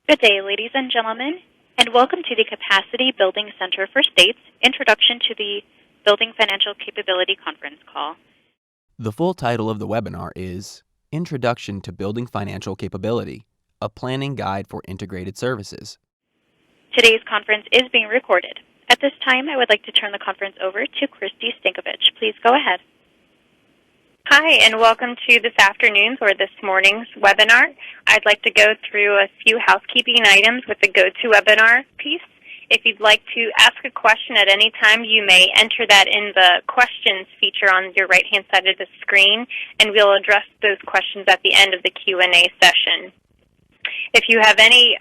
Good day, ladies and gentlemen, and welcome to the Capacity Building Center for States Introduction to the Building Financial Capability Conference Call. The full title of the webinar is Introduction to Building Financial Capability, a Planning Guide for Integrated Services. Today's conference is being recorded. At this time, I would like to turn the conference over to Christy Stankovich. Please go ahead. Hi, and welcome to this afternoon's or this morning's webinar. I'd like to go through a few housekeeping items with the GoToWebinar piece. If you'd like to ask a question at any time, you may enter that in the questions feature on your right-hand side of the screen, and we'll address those questions at the end of the Q&A session. If you have any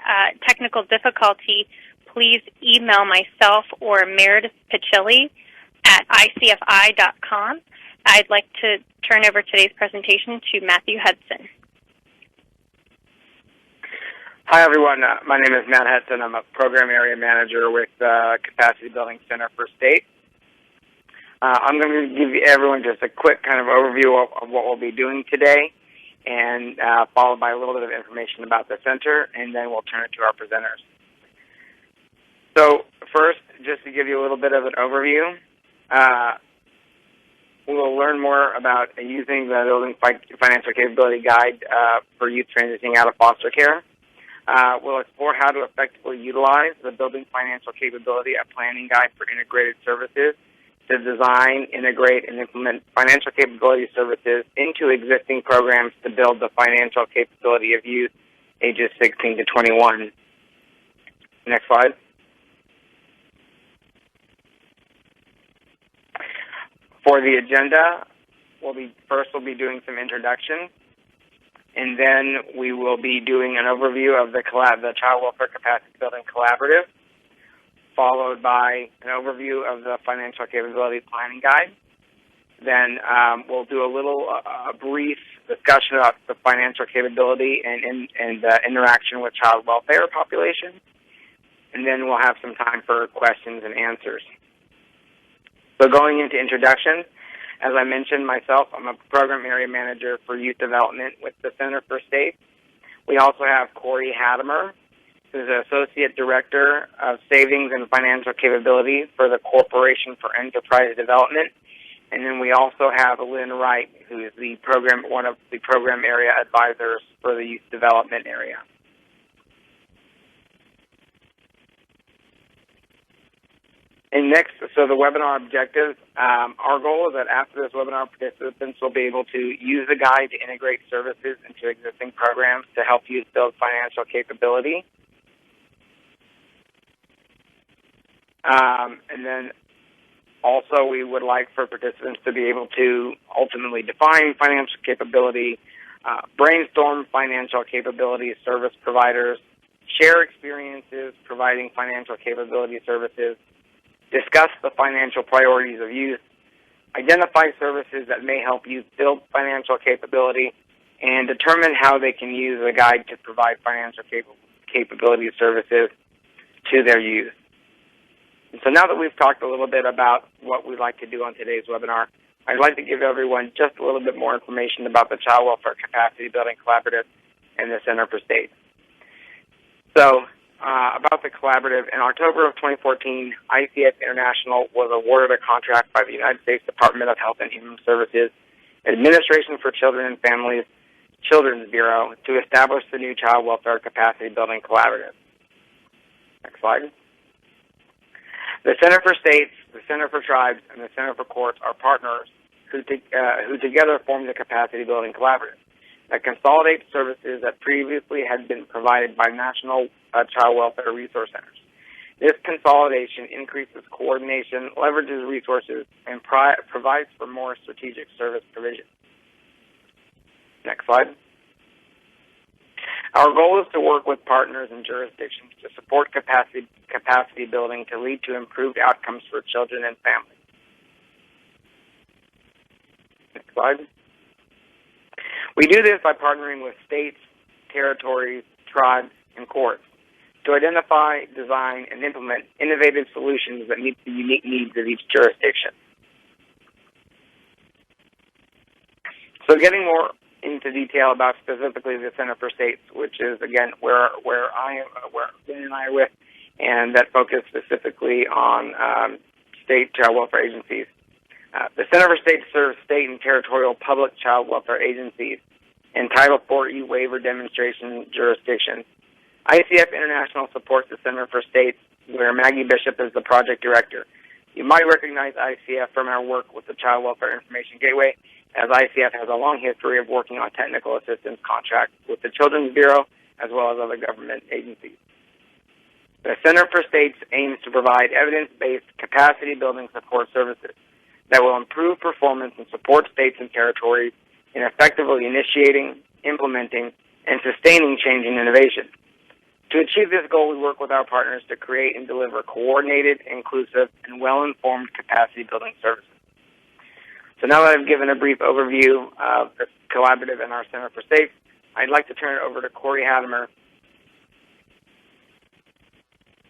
technical difficulty, please email myself or Meredith Picilli at icfi.com. I'd like to turn over today's presentation to Matthew Hudson. Hi, everyone. My name is Matt Hudson. I'm a Program Area Manager with the Capacity Building Center for State. I'm going to give everyone just a quick kind of overview of what we'll be doing today, and followed by a little bit of information about the center, and then we'll turn it to our presenters. So first, just to give you a little bit of an overview, we will learn more about using the Building Financial Capability Guide for youth transitioning out of foster care. We'll explore how to effectively utilize the Building Financial Capability, a planning guide for integrated services, to design, integrate, and implement financial capability services into existing programs to build the financial capability of youth ages 16 to 21. Next slide. For the agenda, we'll be doing some introduction, and then we will be doing an overview of the Child Welfare Capacity Building Collaborative, followed by an overview of the Financial Capability Planning Guide. Then we'll do a brief discussion about the financial capability and interaction with child welfare population, and then we'll have some time for questions and answers. So going into introduction, as I mentioned myself, I'm a Program Area Manager for Youth Development with the Center for State. We also have Kori Hattemer, who's the Associate Director of Savings and Financial Capability for the Corporation for Enterprise Development. And then we also have Lynne Wright, who is one of the Program Area Advisors for the Youth Development area. And next, so the webinar objectives, our goal is that after this webinar, participants will be able to use the guide to integrate services into existing programs to help youth build financial capability. And then also we would like for participants to be able to ultimately define financial capability, brainstorm financial capability service providers, share experiences providing financial capability services, discuss the financial priorities of youth, identify services that may help youth build financial capability, and determine how they can use the guide to provide financial capability services to their youth. And so now that we've talked a little bit about what we'd like to do on today's webinar, I'd like to give everyone just a little bit more information about the Child Welfare Capacity Building Collaborative and the Center for State. So, about the collaborative, in October of 2014, ICF International was awarded a contract by the United States Department of Health and Human Services, Administration for Children and Families, Children's Bureau, to establish the new Child Welfare Capacity Building Collaborative. Next slide. The Center for States, the Center for Tribes, and the Center for Courts are partners who together form the Capacity Building Collaborative that consolidates services that previously had been provided by national child welfare resource centers. This consolidation increases coordination, leverages resources, and provides for more strategic service provision. Next slide. Our goal is to work with partners and jurisdictions to support capacity building to lead to improved outcomes for children and families. Next slide. We do this by partnering with states, territories, tribes, and courts to identify, design, and implement innovative solutions that meet the unique needs of each jurisdiction. So getting more into detail about specifically the Center for States, which is, again, where Lynne and I are with, and that focus specifically on state child welfare agencies. The Center for States serves state and territorial public child welfare agencies in Title 4E waiver demonstration jurisdictions. ICF International supports the Center for States, where Maggie Bishop is the project director. You might recognize ICF from our work with the Child Welfare Information Gateway, as ICF has a long history of working on technical assistance contracts with the Children's Bureau as well as other government agencies. The Center for States aims to provide evidence-based capacity-building support services that will improve performance and support states and territories in effectively initiating, implementing, and sustaining change and innovation. To achieve this goal, we work with our partners to create and deliver coordinated, inclusive, and well-informed capacity-building services. So now that I've given a brief overview of the collaborative and our Center for States, I'd like to turn it over to Kori Hattemer.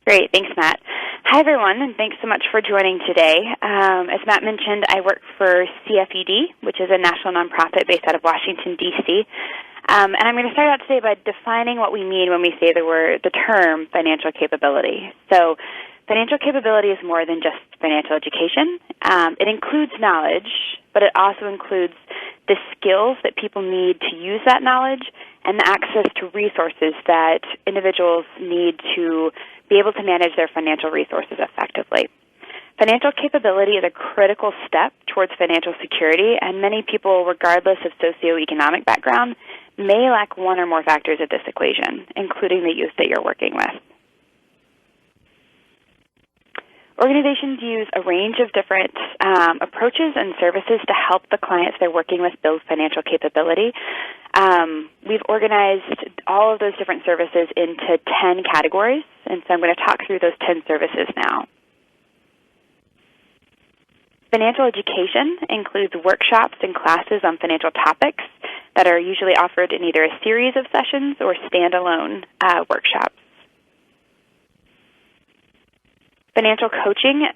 Great. Thanks, Matt. Hi, everyone, and thanks so much for joining today. As Matt mentioned, I work for CFED, which is a national nonprofit based out of Washington, D.C., and I'm going to start out today by defining what we mean when we say the term financial capability. So financial capability is more than just financial education. It includes knowledge, but it also includes the skills that people need to use that knowledge and the access to resources that individuals need to be able to manage their financial resources effectively. Financial capability is a critical step towards financial security, and many people, regardless of socioeconomic background, may lack one or more factors of this equation, including the youth that you're working with. Organizations use a range of different approaches and services to help the clients they're working with build financial capability. We've organized all of those different services into 10 categories, and so I'm going to talk through those 10 services now. Financial education includes workshops and classes on financial topics that are usually offered in either a series of sessions or standalone workshops. Financial coaching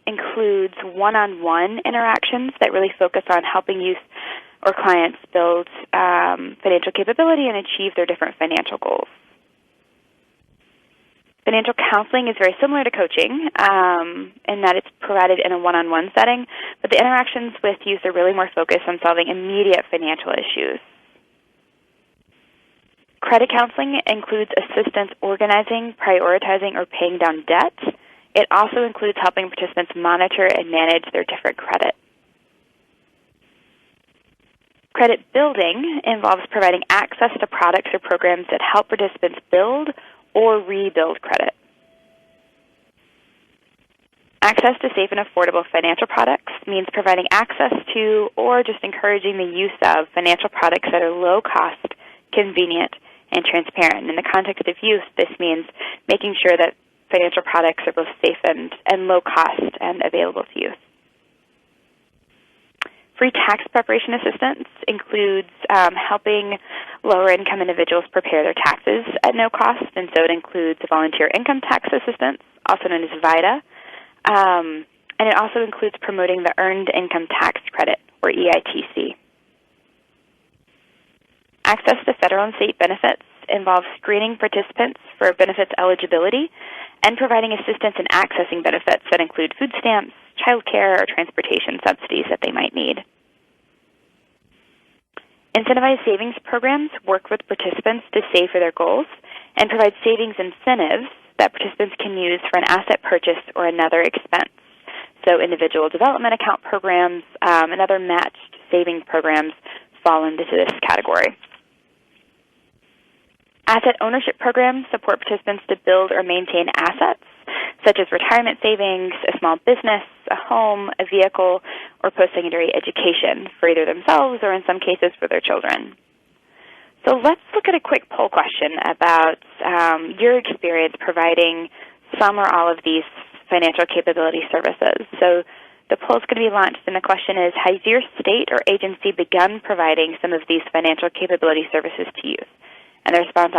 includes one-on-one interactions that really focus on helping youth or clients build financial capability and achieve their different financial goals. Financial counseling is very similar to coaching in that it's provided in a one-on-one setting, but the interactions with youth are really more focused on solving immediate financial issues. Credit counseling includes assistance organizing, prioritizing, or paying down debt. It also includes helping participants monitor and manage their different credit. Credit building involves providing access to products or programs that help participants build or rebuild credit. Access to safe and affordable financial products means providing access to or just encouraging the use of financial products that are low cost, convenient, and transparent. In the context of youth, this means making sure that financial products are both safe and low cost and available to youth. Free tax preparation assistance includes helping lower-income individuals prepare their taxes at no cost, and so it includes volunteer income tax assistance, also known as VITA, and it also includes promoting the Earned Income Tax Credit, or EITC. Access to federal and state benefits involves screening participants for benefits eligibility and providing assistance in accessing benefits that include food stamps, child care, or transportation subsidies that they might need. Incentivized savings programs work with participants to save for their goals and provide savings incentives that participants can use for an asset purchase or another expense. So individual development account programs and other matched savings programs fall into this category. Asset ownership programs support participants to build or maintain assets, such as retirement savings, a small business, a home, a vehicle, or post-secondary education for either themselves or in some cases for their children. So let's look at a quick poll question about your experience providing some or all of these financial capability services. So the poll is going to be launched, and the question is, has your state or agency begun providing some of these financial capability services to youth? And the response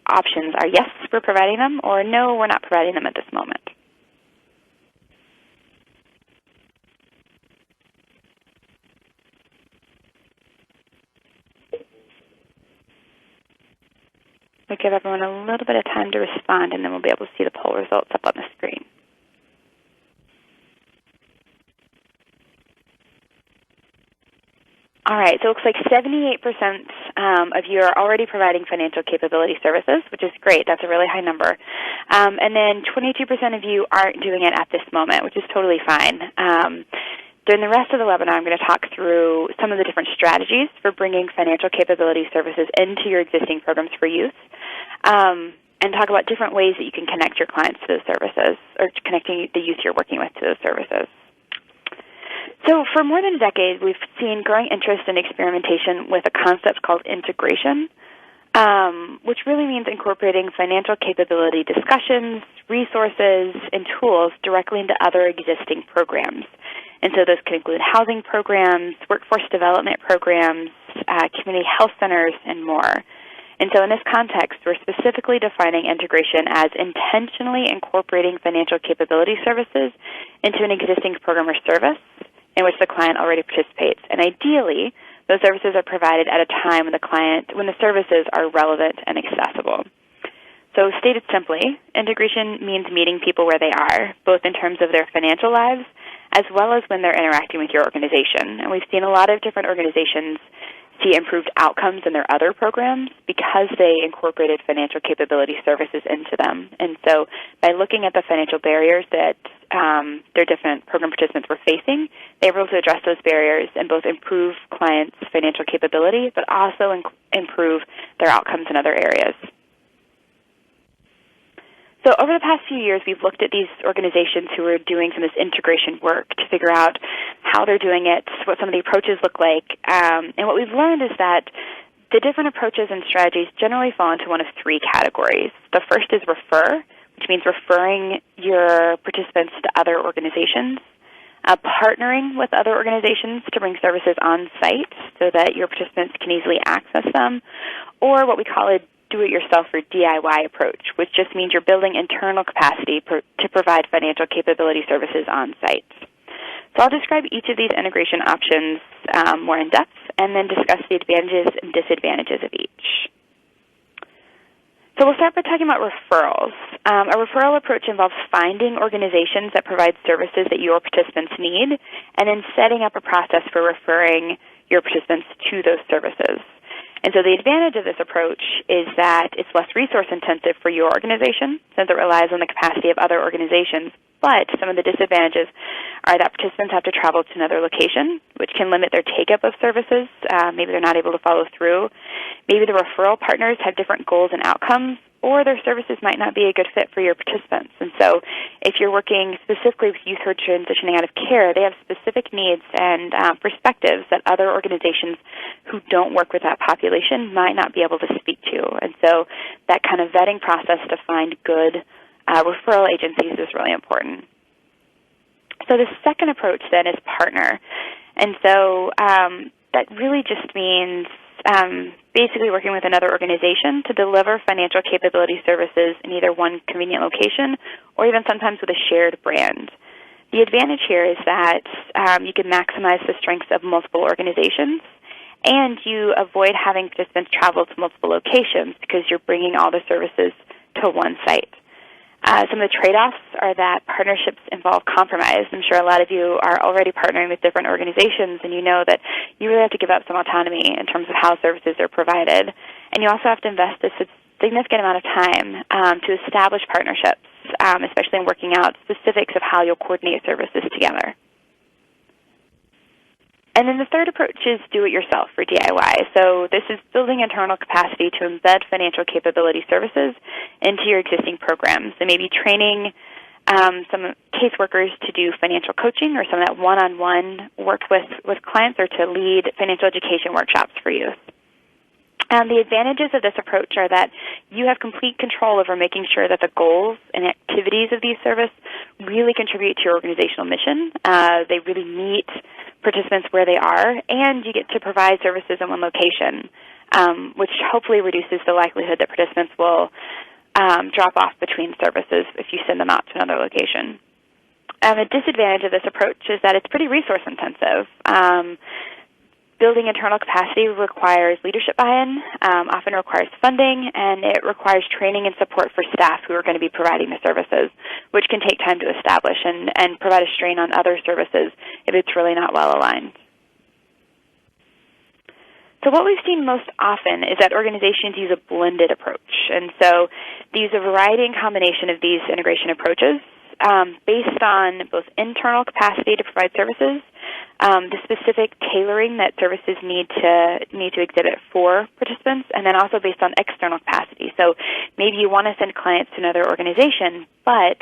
options are yes, we're providing them, or no, we're not providing them at this moment. We'll give everyone a little bit of time to respond, and then we'll be able to see the poll results up on the screen. All right, so it looks like 78% of you are already providing financial capability services, which is great. That's a really high number. And then 22% of you aren't doing it at this moment, which is totally fine. During the rest of the webinar, I'm going to talk through some of the different strategies for bringing financial capability services into your existing programs for youth, and talk about different ways that you can connect your clients to those services, or connecting the youth you're working with to those services. So for more than a decade, we've seen growing interest in experimentation with a concept called integration, which really means incorporating financial capability discussions, resources, and tools directly into other existing programs. And so those can include housing programs, workforce development programs, community health centers, and more. And so in this context, we're specifically defining integration as intentionally incorporating financial capability services into an existing program or service in which the client already participates. And ideally, those services are provided at a time when the services are relevant and accessible. So stated simply, integration means meeting people where they are, both in terms of their financial lives as well as when they're interacting with your organization. And we've seen a lot of different organizations see improved outcomes in their other programs because they incorporated financial capability services into them. And so by looking at the financial barriers that their different program participants were facing, they were able to address those barriers and both improve clients' financial capability, but also improve their outcomes in other areas. So over the past few years, we've looked at these organizations who are doing some of this integration work to figure out how they're doing it, what some of the approaches look like. And what we've learned is that the different approaches and strategies generally fall into one of three categories. The first is refer, which means referring your participants to other organizations, partnering with other organizations to bring services on site so that your participants can easily access them, or what we call a do-it-yourself or DIY approach, which just means you're building internal capacity to provide financial capability services on site. So I'll describe each of these integration options more in depth and then discuss the advantages and disadvantages of each. So we'll start by talking about referrals. A referral approach involves finding organizations that provide services that your participants need and then setting up a process for referring your participants to those services. And so the advantage of this approach is that it's less resource-intensive for your organization since it relies on the capacity of other organizations. But some of the disadvantages are that participants have to travel to another location, which can limit their take-up of services. Maybe they're not able to follow through. Maybe the referral partners have different goals and outcomes, or their services might not be a good fit for your participants. And so if you're working specifically with youth who are transitioning out of care, they have specific needs and perspectives that other organizations who don't work with that population might not be able to speak to. And so that kind of vetting process to find good referral agencies is really important. So the second approach then is partner. And so that really just means basically working with another organization to deliver financial capability services in either one convenient location or even sometimes with a shared brand. The advantage here is that you can maximize the strengths of multiple organizations, and you avoid having participants travel to multiple locations because you're bringing all the services to one site. Some of the trade-offs are that partnerships involve compromise. I'm sure a lot of you are already partnering with different organizations, and you know that you really have to give up some autonomy in terms of how services are provided. And you also have to invest a significant amount of time to establish partnerships, especially in working out specifics of how you'll coordinate services together. And then the third approach is do-it-yourself, or DIY. So this is building internal capacity to embed financial capability services into your existing programs. So maybe training some caseworkers to do financial coaching or some of that one-on-one work with clients, or to lead financial education workshops for youth. The advantages of this approach are that you have complete control over making sure that the goals and activities of these services really contribute to your organizational mission. They really meet participants where they are, and you get to provide services in one location, which hopefully reduces the likelihood that participants will drop off between services if you send them out to another location. A disadvantage of this approach is that it's pretty resource intensive. Building internal capacity requires leadership buy-in, often requires funding, and it requires training and support for staff who are going to be providing the services, which can take time to establish and provide a strain on other services if it's really not well aligned. So what we've seen most often is that organizations use a blended approach. And so they use a variety and combination of these integration approaches based on both internal capacity to provide services, the specific tailoring that services need to exhibit for participants, and then also based on external capacity. So maybe you want to send clients to another organization, but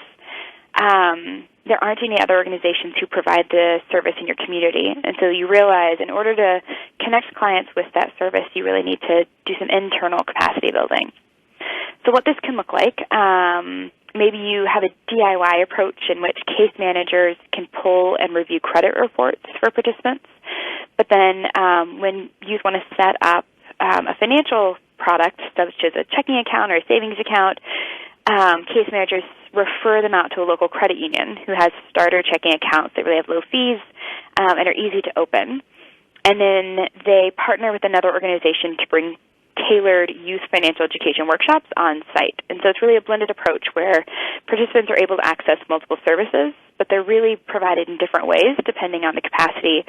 there aren't any other organizations who provide the service in your community. And so you realize in order to connect clients with that service, you really need to do some internal capacity building. So what this can look like, maybe you have a DIY approach in which case managers can pull and review credit reports for participants. But then when you want to set up a financial product, such as a checking account or a savings account, case managers refer them out to a local credit union who has starter checking accounts that really have low fees and are easy to open. And then they partner with another organization to bring tailored youth financial education workshops on site. And so it's really a blended approach where participants are able to access multiple services, but they're really provided in different ways depending on the capacity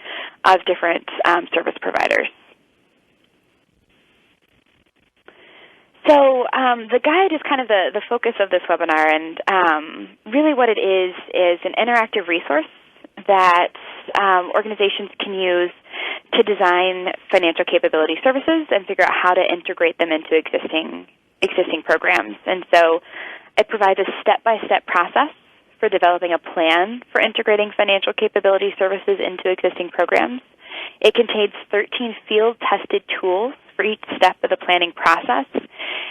of different service providers. So the guide is kind of the focus of this webinar, and really what it is an interactive resource that organizations can use to design financial capability services and figure out how to integrate them into existing programs. And so it provides a step-by-step process for developing a plan for integrating financial capability services into existing programs. It contains 13 field-tested tools for each step of the planning process.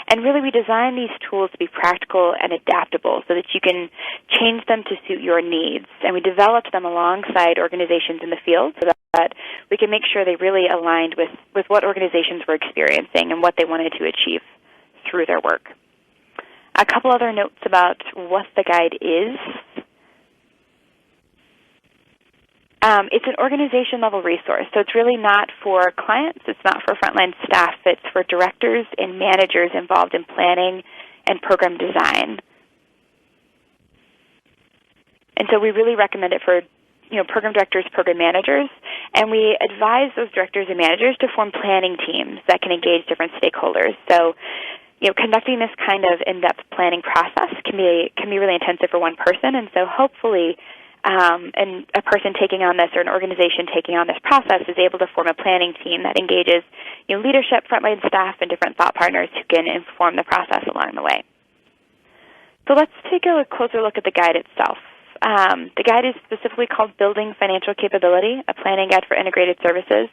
And really, we design these tools to be practical and adaptable so that you can change them to suit your needs. And we developed them alongside organizations in the field so that we can make sure they really aligned with what organizations were experiencing and what they wanted to achieve through their work. A couple other notes about what the guide is. It's an organization-level resource, so it's really not for clients, it's not for frontline staff, it's for directors and managers involved in planning and program design. And so we really recommend it for program directors, program managers, and we advise those directors and managers to form planning teams that can engage different stakeholders. So conducting this kind of in-depth planning process can be really intensive for one person, and so hopefully and a person taking on this or an organization taking on this process is able to form a planning team that engages leadership, frontline staff, and different thought partners who can inform the process along the way. So let's take a closer look at the guide itself. The guide is specifically called Building Financial Capability, a planning guide for integrated services.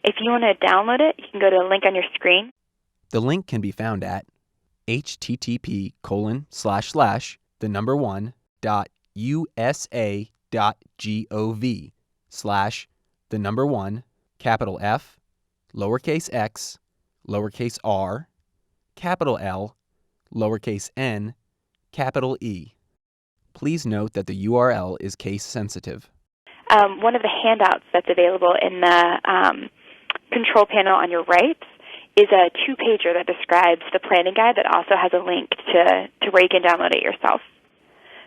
If you want to download it, you can go to the link on your screen. The link can be found at http://usa.gov/1, capital F, lowercase x, lowercase r, capital L, lowercase n, capital E. Please note that the URL is case sensitive. One of the handouts that's available in the control panel on your right is a two-pager that describes the planning guide that also has a link to where you can download it yourself.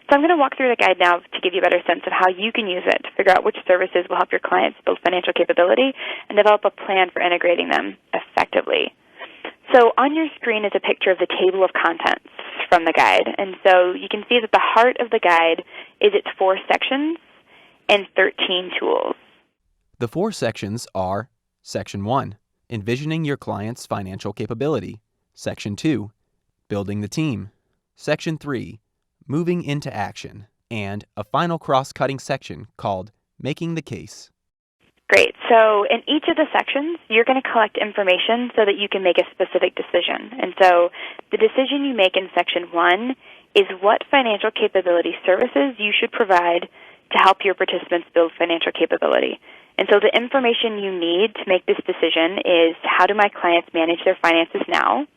So I'm going to walk through the guide now to give you a better sense of how you can use it to figure out which services will help your clients build financial capability and develop a plan for integrating them effectively. So on your screen is a picture of the table of contents from the guide. And so you can see that the heart of the guide is its 4 sections and 13 tools. The 4 sections are Section 1, Envisioning your client's financial capability. Section 2, Building the team. Section 3, Moving into action. And a final cross-cutting section called Making the case. Great. So in each of the sections, you're going to collect information so that you can make a specific decision. And so the decision you make in Section 1 is what financial capability services you should provide to help your participants build financial capability. And so the information you need to make this decision is how do my clients manage their finances now?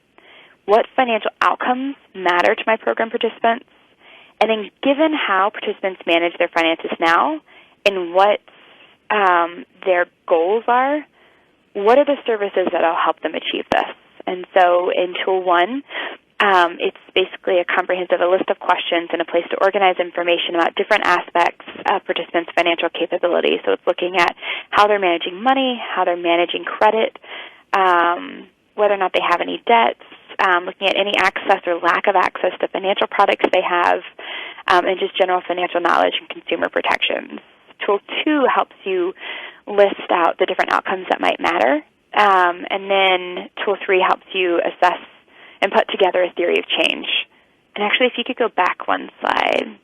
What financial outcomes matter to my program participants? And then given how participants manage their finances now and what their goals are, what are the services that will help them achieve this? And so in Tool 1, it's basically a comprehensive list of questions and a place to organize information about different aspects of participants' financial capability. So it's looking at how they're managing money, how they're managing credit, whether or not they have any debts, looking at any access or lack of access to financial products they have, and just general financial knowledge and consumer protections. Tool 2 helps you list out the different outcomes that might matter. And then Tool 3 helps you assess and put together a theory of change. And actually, if you could go back one slide.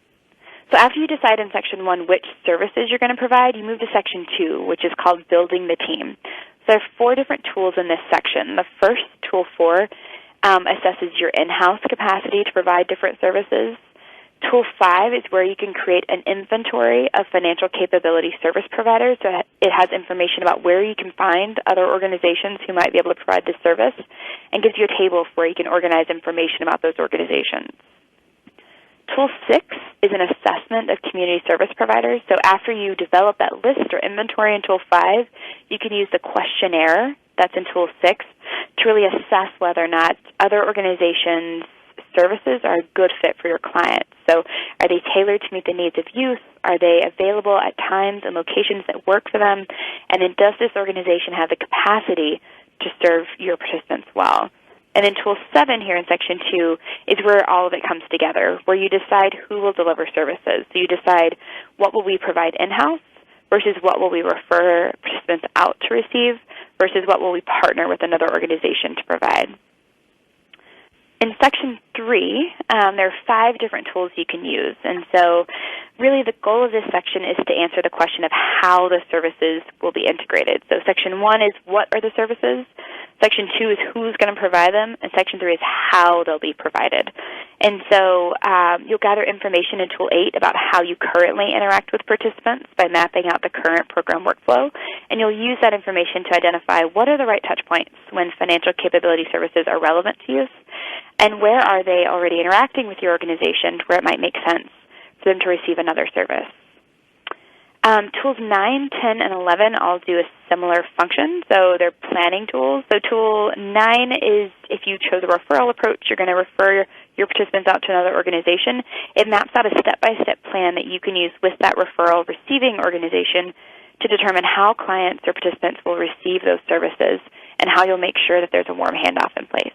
So after you decide in Section 1 which services you're going to provide, you move to Section 2, which is called Building the Team. So there are 4 different tools in this section. The first, Tool 4, assesses your in-house capacity to provide different services. Tool 5 is where you can create an inventory of financial capability service providers. So it has information about where you can find other organizations who might be able to provide this service, and gives you a table where you can organize information about those organizations. Tool 6 is an assessment of community service providers. So after you develop that list or inventory in Tool 5, you can use the questionnaire that's in Tool 6 to really assess whether or not other organizations' services are a good fit for your clients. So are they tailored to meet the needs of youth? Are they available at times and locations that work for them? And then does this organization have the capacity to serve your participants well? And then Tool 7 here in Section 2 is where all of it comes together, where you decide who will deliver services. So you decide what will we provide in-house versus what will we refer participants out to receive versus what will we partner with another organization to provide. In Section 3, there are 5 different tools you can use. And so really the goal of this section is to answer the question of how the services will be integrated. So Section 1 is what are the services? Section 2 is who's going to provide them, and Section 3 is how they'll be provided. And so you'll gather information in Tool 8 about how you currently interact with participants by mapping out the current program workflow, and you'll use that information to identify what are the right touch points when financial capability services are relevant to use, and where are they already interacting with your organization where it might make sense for them to receive another service. Tools 9, 10, and 11 all do a similar function, so they're planning tools. So Tool 9 is if you chose a referral approach, you're going to refer your participants out to another organization. It maps out a step-by-step plan that you can use with that referral receiving organization to determine how clients or participants will receive those services and how you'll make sure that there's a warm handoff in place.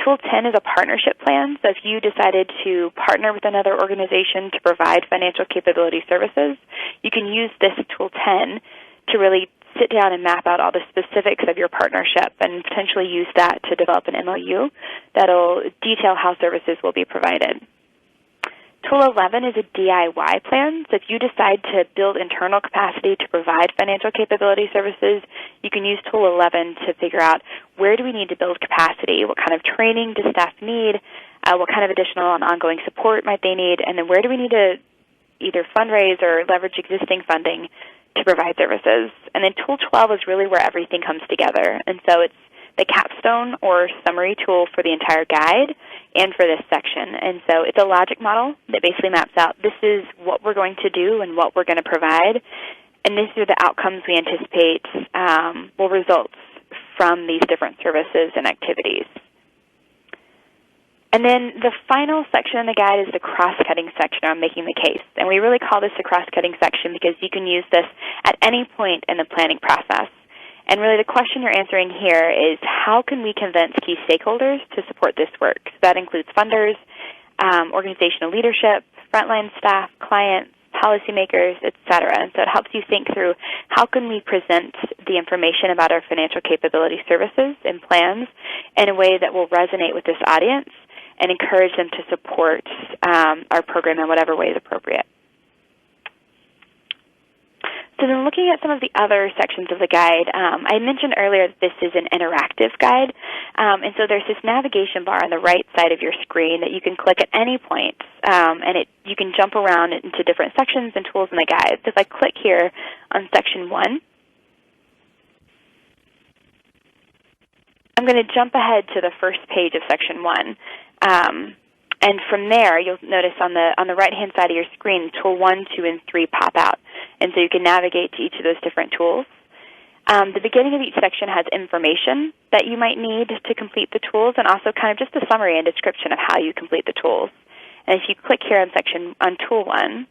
Tool 10 is a partnership plan. So if you decided to partner with another organization to provide financial capability services, you can use this Tool 10 to really sit down and map out all the specifics of your partnership and potentially use that to develop an MOU that'll detail how services will be provided. Tool 11 is a DIY plan. So if you decide to build internal capacity to provide financial capability services, you can use Tool 11 to figure out where do we need to build capacity, what kind of training does staff need, what kind of additional and ongoing support might they need, and then where do we need to either fundraise or leverage existing funding to provide services. And then Tool 12 is really where everything comes together. And so it's the capstone or summary tool for the entire guide and for this section. And so it's a logic model that basically maps out this is what we're going to do and what we're going to provide, and these are the outcomes we anticipate will result from these different services and activities. And then the final section in the guide is the cross-cutting section on making the case. And we really call this the cross-cutting section because you can use this at any point in the planning process. And really the question you're answering here is how can we convince key stakeholders to support this work? So that includes funders, organizational leadership, frontline staff, clients, policymakers, et cetera. And so it helps you think through how can we present the information about our financial capability services and plans in a way that will resonate with this audience and encourage them to support our program in whatever way is appropriate. So then looking at some of the other sections of the guide, I mentioned earlier that this is an interactive guide, and so there's this navigation bar on the right side of your screen that you can click at any point, and you can jump around into different sections and tools in the guide. So if I click here on Section 1, I'm going to jump ahead to the first page of Section 1. And from there, you'll notice on the right-hand side of your screen, Tool 1, 2, and 3 pop out. And so you can navigate to each of those different tools. The beginning of each section has information that you might need to complete the tools, and also kind of just a summary and description of how you complete the tools. And if you click here on Tool 1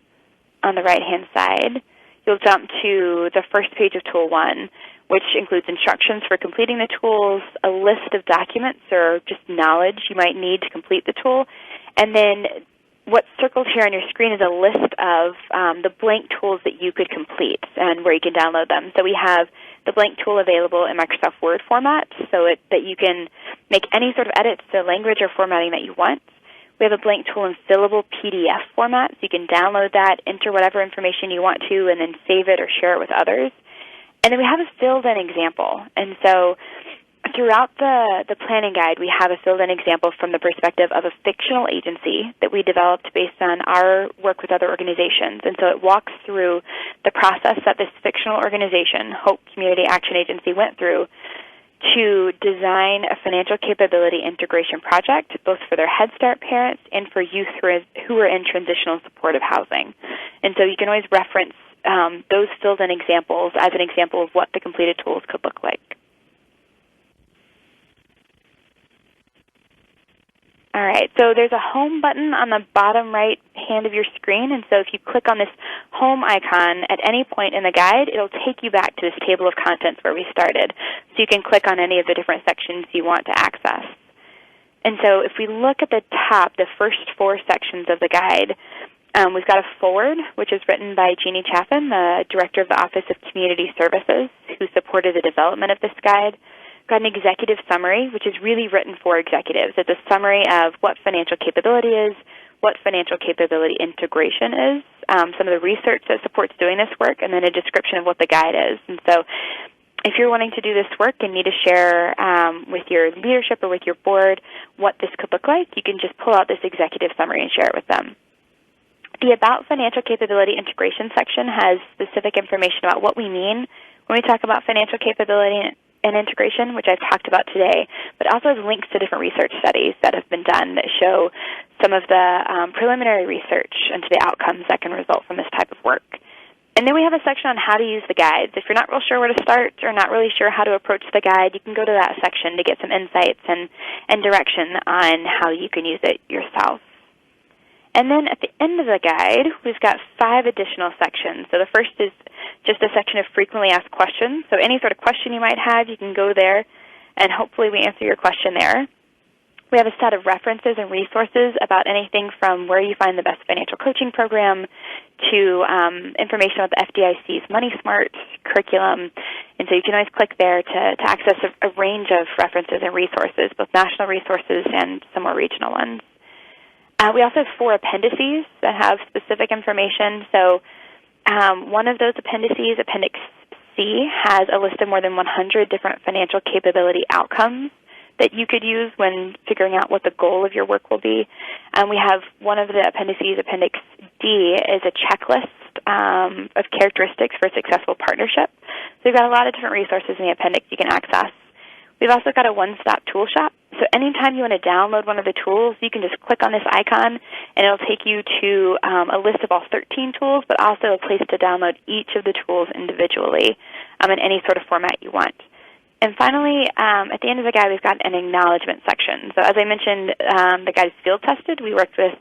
on the right-hand side, you'll jump to the first page of Tool 1, which includes instructions for completing the tools, a list of documents or just knowledge you might need to complete the tool, and then what's circled here on your screen is a list of the blank tools that you could complete and where you can download them. So we have the blank tool available in Microsoft Word format so that you can make any sort of edits to language or formatting that you want. We have a blank tool in fillable PDF format, so you can download that, enter whatever information you want to, and then save it or share it with others. And then we have a filled-in example. And so throughout the planning guide, we have a filled-in example from the perspective of a fictional agency that we developed based on our work with other organizations. And so it walks through the process that this fictional organization, Hope Community Action Agency, went through to design a financial capability integration project, both for their Head Start parents and for youth who are in transitional supportive housing. And so you can always reference those filled-in examples as an example of what the completed tools could look like. All right, so there's a Home button on the bottom right hand of your screen, and so if you click on this Home icon at any point in the guide, it'll take you back to this table of contents where we started. So you can click on any of the different sections you want to access. And so if we look at the top, the first 4 sections of the guide, we've got a foreword, which is written by Jeannie Chaffin, the Director of the Office of Community Services, who supported the development of this guide. Got an executive summary, which is really written for executives. It's a summary of what financial capability is, what financial capability integration is, some of the research that supports doing this work, and then a description of what the guide is. And so if you're wanting to do this work and need to share with your leadership or with your board what this could look like, you can just pull out this executive summary and share it with them. The About Financial Capability Integration section has specific information about what we mean when we talk about financial capability and integration, which I've talked about today, but also has links to different research studies that have been done that show some of the preliminary research into the outcomes that can result from this type of work. And then we have a section on how to use the guides. If you're not real sure where to start or not really sure how to approach the guide, you can go to that section to get some insights and direction on how you can use it yourself. And then at the end of the guide, we've got 5 additional sections. So the first is just a section of frequently asked questions. So any sort of question you might have, you can go there, and hopefully we answer your question there. We have a set of references and resources about anything from where you find the best financial coaching program to information about the FDIC's Money Smart curriculum. And so you can always click there to access a range of references and resources, both national resources and some more regional ones. We also have 4 appendices that have specific information. So one of those appendices, Appendix C, has a list of more than 100 different financial capability outcomes that you could use when figuring out what the goal of your work will be. We have one of the appendices, Appendix D, is a checklist of characteristics for a successful partnership. So we've got a lot of different resources in the appendix you can access. We've also got a one-stop tool shop. So anytime you want to download one of the tools, you can just click on this icon, and it'll take you to a list of all 13 tools, but also a place to download each of the tools individually in any sort of format you want. And finally, at the end of the guide, we've got an acknowledgement section. So as I mentioned, the guide is field tested. We worked with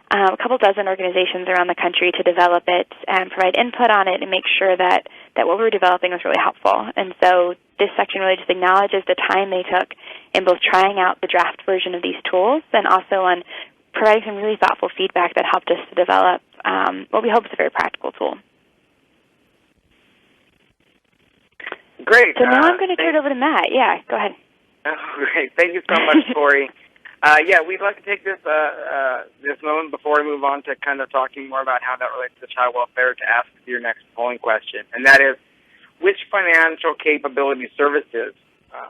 a couple dozen organizations around the country to develop it and provide input on it and make sure that what we were developing was really helpful. And so this section really just acknowledges the time they took in both trying out the draft version of these tools and also on providing some really thoughtful feedback that helped us to develop what we hope is a very practical tool. Great. So now I'm going to turn it over to Matt. Yeah, go ahead. Great. Thank you so much, Kori. We'd like to take this moment before we move on to kind of talking more about how that relates to child welfare to ask your next polling question, and that is, which financial capability services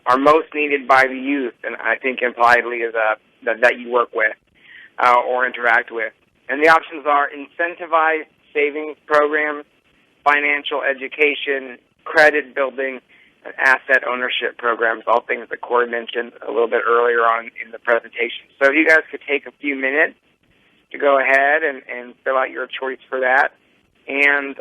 are most needed by the youth, and I think impliedly is that you work with or interact with. And the options are incentivized savings programs, financial education, credit building, and asset ownership programs, all things that Kori mentioned a little bit earlier on in the presentation. So if you guys could take a few minutes to go ahead and fill out your choice for that. And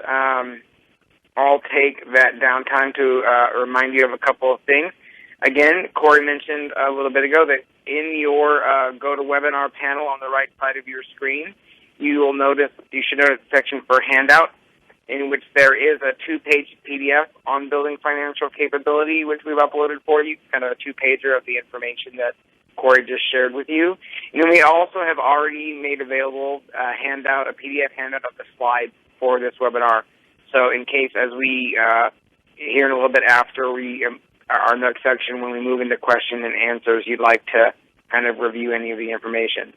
all take that downtime to remind you of a couple of things. Again, Kori mentioned a little bit ago that in your GoToWebinar panel on the right side of your screen, you should notice a section for handout, in which there is a 2-page PDF on building financial capability, which we've uploaded for you, kind of a 2-pager of the information that Kori just shared with you. And then we also have already made available a PDF handout of the slides for this webinar. So in case, as we here in a little bit after our next section, when we move into question and answers, you'd like to kind of review any of the information.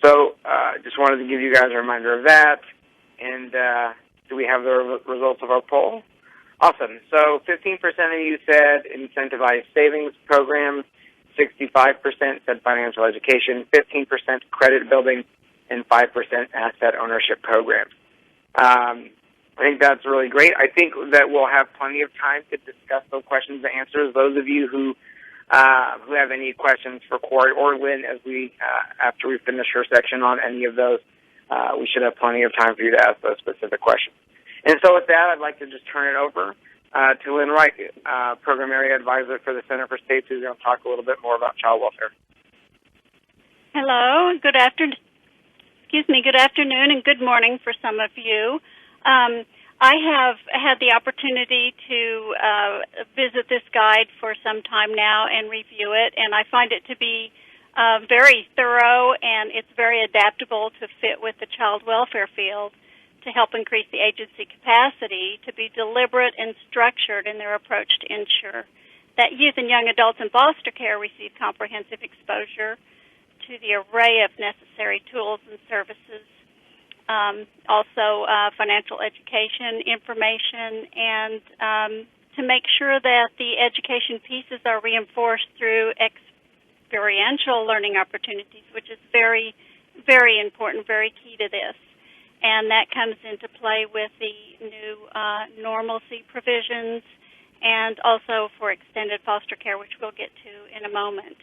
So just wanted to give you guys a reminder of that. And do we have the results of our poll? Awesome. So 15% of you said incentivized savings programs, 65% said financial education, 15% credit building, and 5% asset ownership programs. I think that's really great. I think that we'll have plenty of time to discuss those questions and answers. Those of you who have any questions for Kori or Lynne after we finish her section on any of those, we should have plenty of time for you to ask those specific questions. And so with that, I'd like to just turn it over to Lynne Wright, Program Area Advisor for the Center for States, who's going to talk a little bit more about child welfare. Hello, good afternoon. Good afternoon and good morning for some of you. I have had the opportunity to visit this guide for some time now and review it, and I find it to be very thorough, and it's very adaptable to fit with the child welfare field to help increase the agency capacity to be deliberate and structured in their approach to ensure that youth and young adults in foster care receive comprehensive exposure to the array of necessary tools and services. Also financial education information, and to make sure that the education pieces are reinforced through experiential learning opportunities, which is very, very important, very key to this. And that comes into play with the new normalcy provisions and also for extended foster care, which we'll get to in a moment.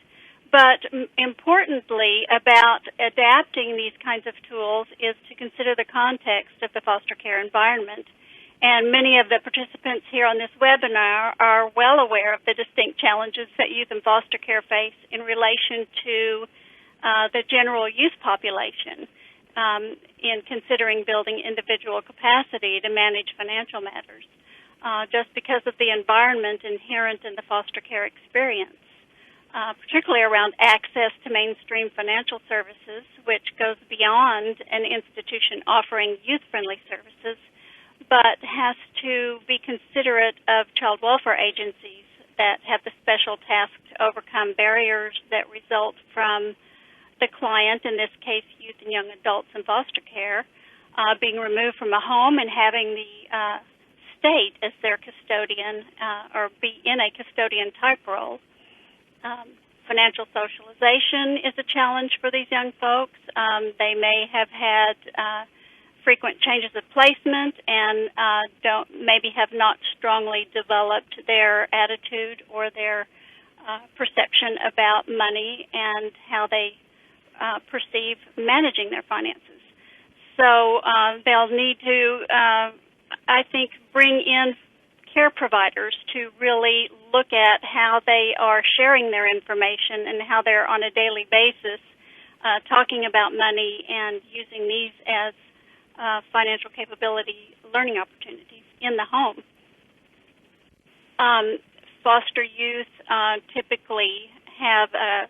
But importantly about adapting these kinds of tools is to consider the context of the foster care environment. And many of the participants here on this webinar are well aware of the distinct challenges that youth in foster care face in relation to the general youth population in considering building individual capacity to manage financial matters, just because of the environment inherent in the foster care experience. Particularly around access to mainstream financial services, which goes beyond an institution offering youth-friendly services, but has to be considerate of child welfare agencies that have the special task to overcome barriers that result from the client, in this case youth and young adults in foster care, being removed from a home and having the state as their custodian or be in a custodian-type role. Financial socialization is a challenge for these young folks. They may have had frequent changes of placement and maybe have not strongly developed their attitude or their perception about money and how they perceive managing their finances. So they'll need to, I think, bring in care providers to really look at how they are sharing their information and how they're on a daily basis talking about money and using these as financial capability learning opportunities in the home. Foster youth typically have a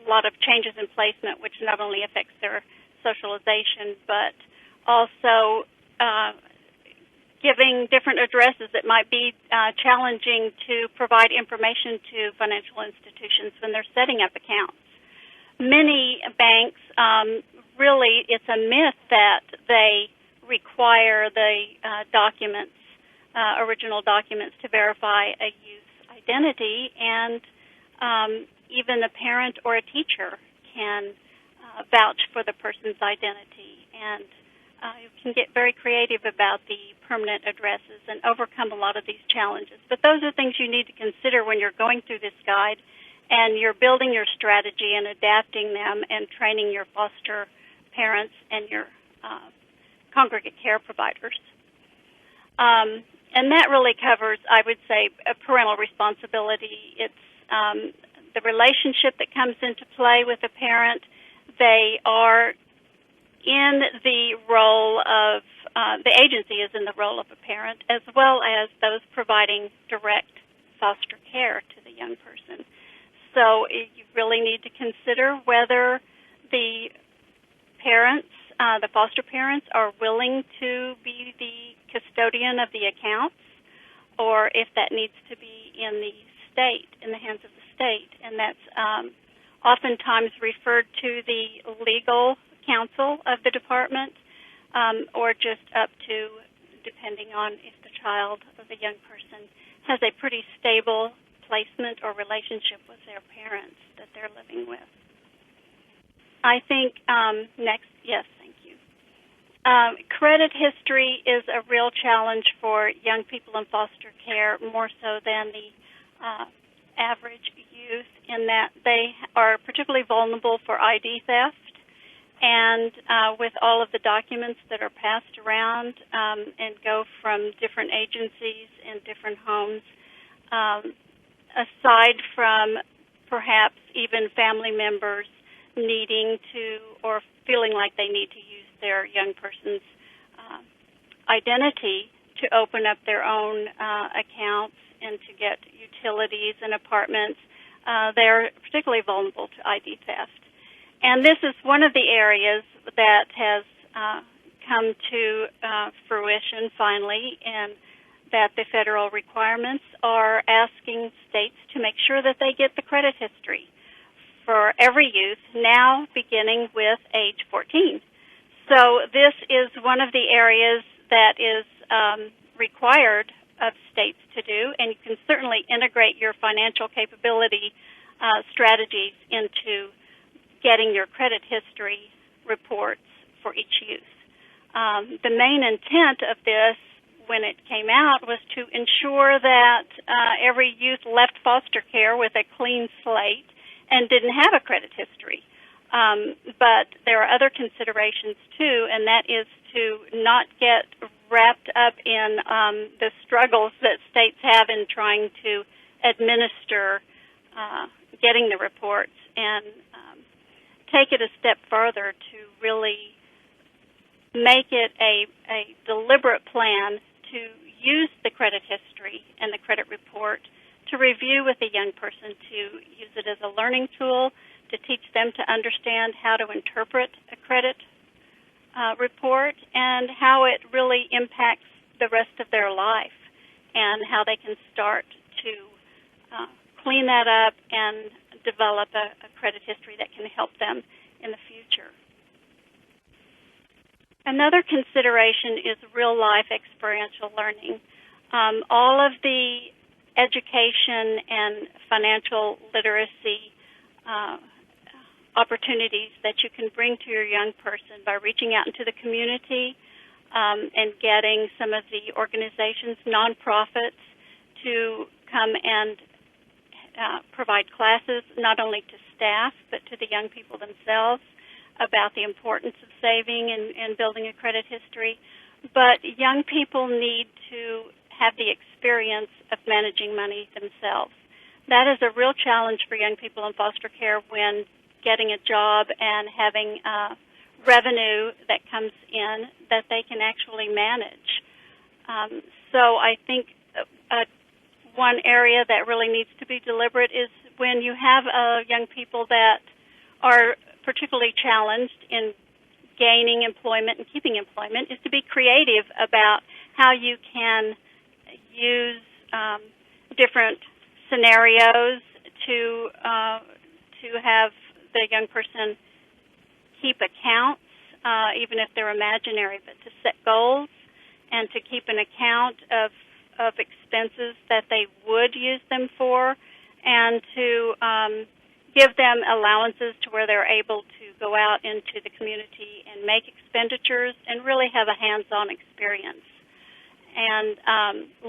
lot of changes in placement, which not only affects their socialization, but also giving different addresses that might be challenging to provide information to financial institutions when they're setting up accounts. Many banks, really, it's a myth that they require the documents, original documents, to verify a youth's identity, and even a parent or a teacher can vouch for the person's identity. And you can get very creative about the permanent addresses and overcome a lot of these challenges. But those are things you need to consider when you're going through this guide and you're building your strategy and adapting them and training your foster parents and your congregate care providers. And that really covers, I would say, parental responsibility. It's the relationship that comes into play with a parent. They are in the role of, the agency is in the role of a parent, as well as those providing direct foster care to the young person. So you really need to consider whether the parents, the foster parents, are willing to be the custodian of the accounts, or if that needs to be in the state, in the hands of the state. And that's oftentimes referred to the legal counsel of the department, or just up to, depending on if the child or the young person has a pretty stable placement or relationship with their parents that they're living with. I think next, yes, thank you. Credit history is a real challenge for young people in foster care, more so than the average youth, in that they are particularly vulnerable for ID theft. And with all of the documents that are passed around and go from different agencies and different homes, aside from perhaps even family members needing to or feeling like they need to use their young person's identity to open up their own accounts and to get utilities and apartments, they're particularly vulnerable to ID theft. And this is one of the areas that has come to fruition finally, and that the federal requirements are asking states to make sure that they get the credit history for every youth, now beginning with age 14. So this is one of the areas that is required of states to do, and you can certainly integrate your financial capability strategies into getting your credit history reports for each youth. The main intent of this, when it came out, was to ensure that every youth left foster care with a clean slate and didn't have a credit history. But there are other considerations, too, and that is to not get wrapped up in the struggles that states have in trying to administer getting the reports, and take it a step further to really make it a deliberate plan to use the credit history and the credit report to review with a young person, to use it as a learning tool, to teach them to understand how to interpret a credit report and how it really impacts the rest of their life, and how they can start to clean that up and develop a credit history that can help them in the future. Another consideration is real-life experiential learning. All of the education and financial literacy opportunities that you can bring to your young person by reaching out into the community and getting some of the organizations, nonprofits, to come and provide classes not only to staff but to the young people themselves about the importance of saving and building a credit history. But young people need to have the experience of managing money themselves. That is a real challenge for young people in foster care when getting a job and having revenue that comes in that they can actually manage. So I think one area that really needs to be deliberate is when you have young people that are particularly challenged in gaining employment and keeping employment, is to be creative about how you can use different scenarios to have the young person keep accounts, even if they're imaginary, but to set goals and to keep an account of expenses that they would use them for, and to give them allowances to where they're able to go out into the community and make expenditures and really have a hands-on experience and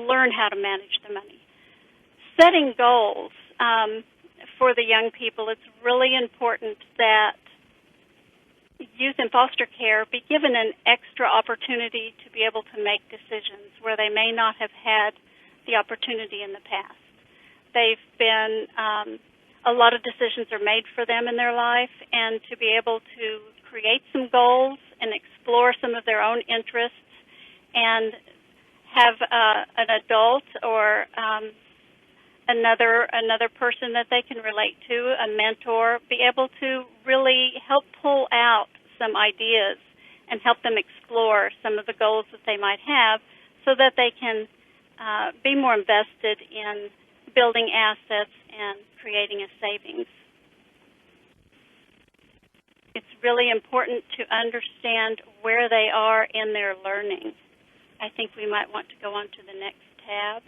learn how to manage the money. Setting goals for the young people, it's really important that youth in foster care be given an extra opportunity to be able to make decisions where they may not have had the opportunity in the past. They've been, a lot of decisions are made for them in their life, and to be able to create some goals and explore some of their own interests and have an adult or another person that they can relate to, a mentor, be able to really help pull out some ideas and help them explore some of the goals that they might have so that they can be more invested in building assets and creating a savings. It's really important to understand where they are in their learning. I think we might want to go on to the next tab.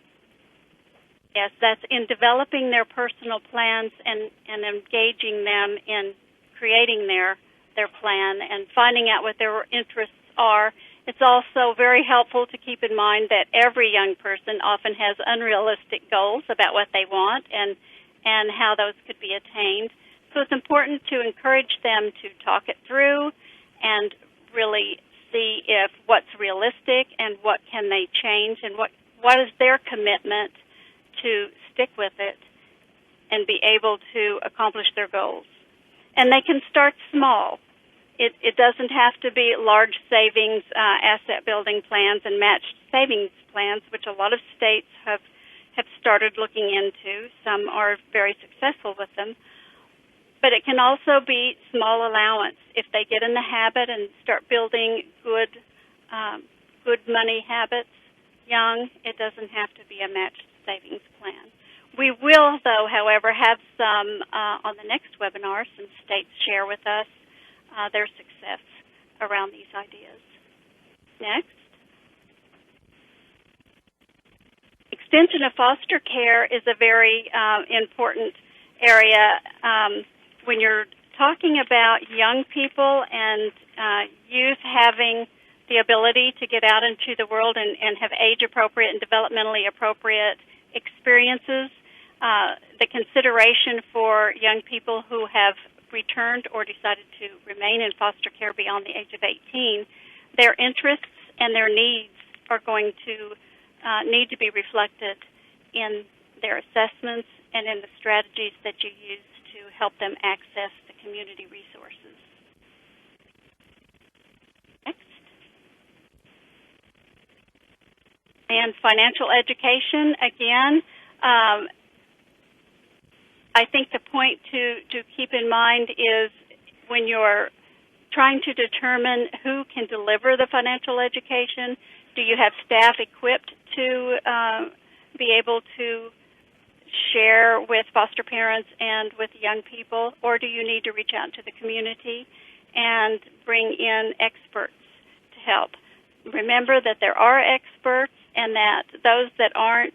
Yes, that's in developing their personal plans and engaging them in creating their plan and finding out what their interests are. It's also very helpful to keep in mind that every young person often has unrealistic goals about what they want and how those could be attained. So it's important to encourage them to talk it through and really see if what's realistic and what can they change and what is their commitment to stick with it and be able to accomplish their goals. And they can start small. It doesn't have to be large savings, asset building plans and matched savings plans, which a lot of states have started looking into. Some are very successful with them. But it can also be small allowance. If they get in the habit and start building good money habits young, it doesn't have to be a matched savings plan. We will, though, however, have some on the next webinar. Some states share with us their success around these ideas. Next. Extension of foster care is a very important area when you're talking about young people and youth having the ability to get out into the world and have age-appropriate and developmentally appropriate experiences. The consideration for young people who have returned or decided to remain in foster care beyond the age of 18, their interests and their needs are going to need to be reflected in their assessments and in the strategies that you use to help them access the community resources. Next. And financial education, again, I think the point to keep in mind is when you're trying to determine who can deliver the financial education, do you have staff equipped to be able to share with foster parents and with young people, or do you need to reach out to the community and bring in experts to help? Remember that there are experts and that those that aren't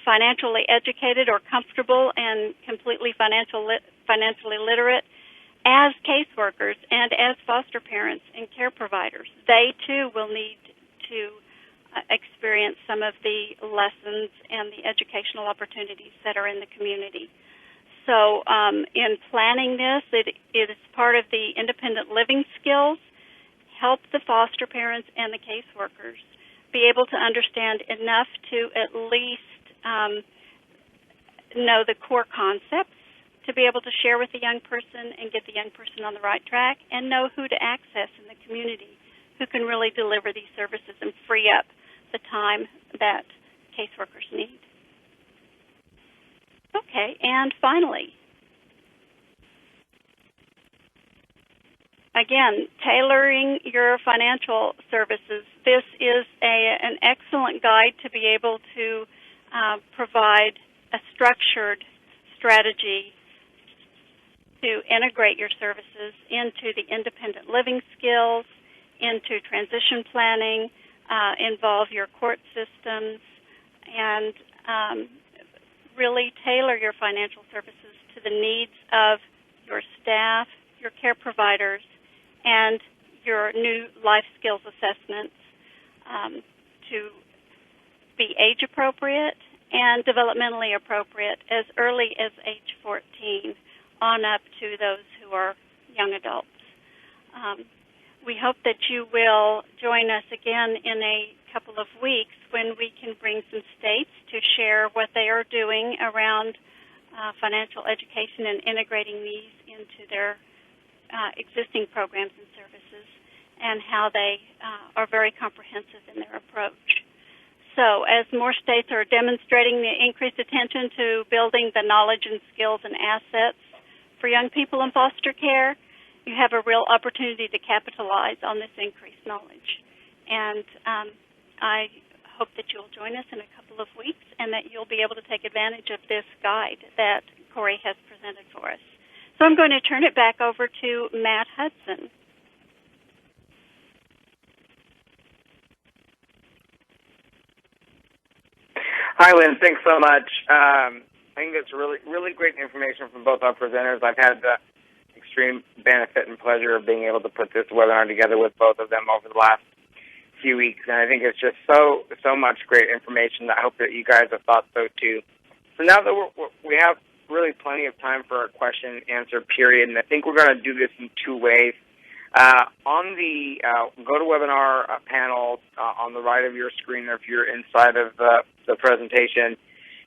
financially educated or comfortable and completely financially literate, as caseworkers and as foster parents and care providers, they too will need to experience some of the lessons and the educational opportunities that are in the community. So in planning this, it is part of the independent living skills, help the foster parents and the caseworkers be able to understand enough to at least know the core concepts to be able to share with the young person and get the young person on the right track, and know who to access in the community who can really deliver these services and free up the time that caseworkers need. Okay, and finally, again, tailoring your financial services. This is an excellent guide to be able to provide a structured strategy to integrate your services into the independent living skills, into transition planning, involve your court systems, and really tailor your financial services to the needs of your staff, your care providers, and your new life skills assessments to be age appropriate and developmentally appropriate as early as age 14 on up to those who are young adults. we hope that you will join us again in a couple of weeks when we can bring some states to share what they are doing around financial education and integrating these into their existing programs and services, and how they are very comprehensive in their approach. So as more states are demonstrating the increased attention to building the knowledge and skills and assets for young people in foster care, you have a real opportunity to capitalize on this increased knowledge. And I hope that you'll join us in a couple of weeks and that you'll be able to take advantage of this guide that Kori has presented for us. So I'm going to turn it back over to Matt Hudson. Hi, Lynn. Thanks so much. I think it's really great information from both our presenters. I've had the extreme benefit and pleasure of being able to put this webinar together with both of them over the last few weeks, and I think it's just so much great information. I hope that you guys have thought so too. So now that we have really plenty of time for our question and answer period, and I think we're going to do this in two ways. On the GoToWebinar panel on the right of your screen, or if you're inside of the presentation,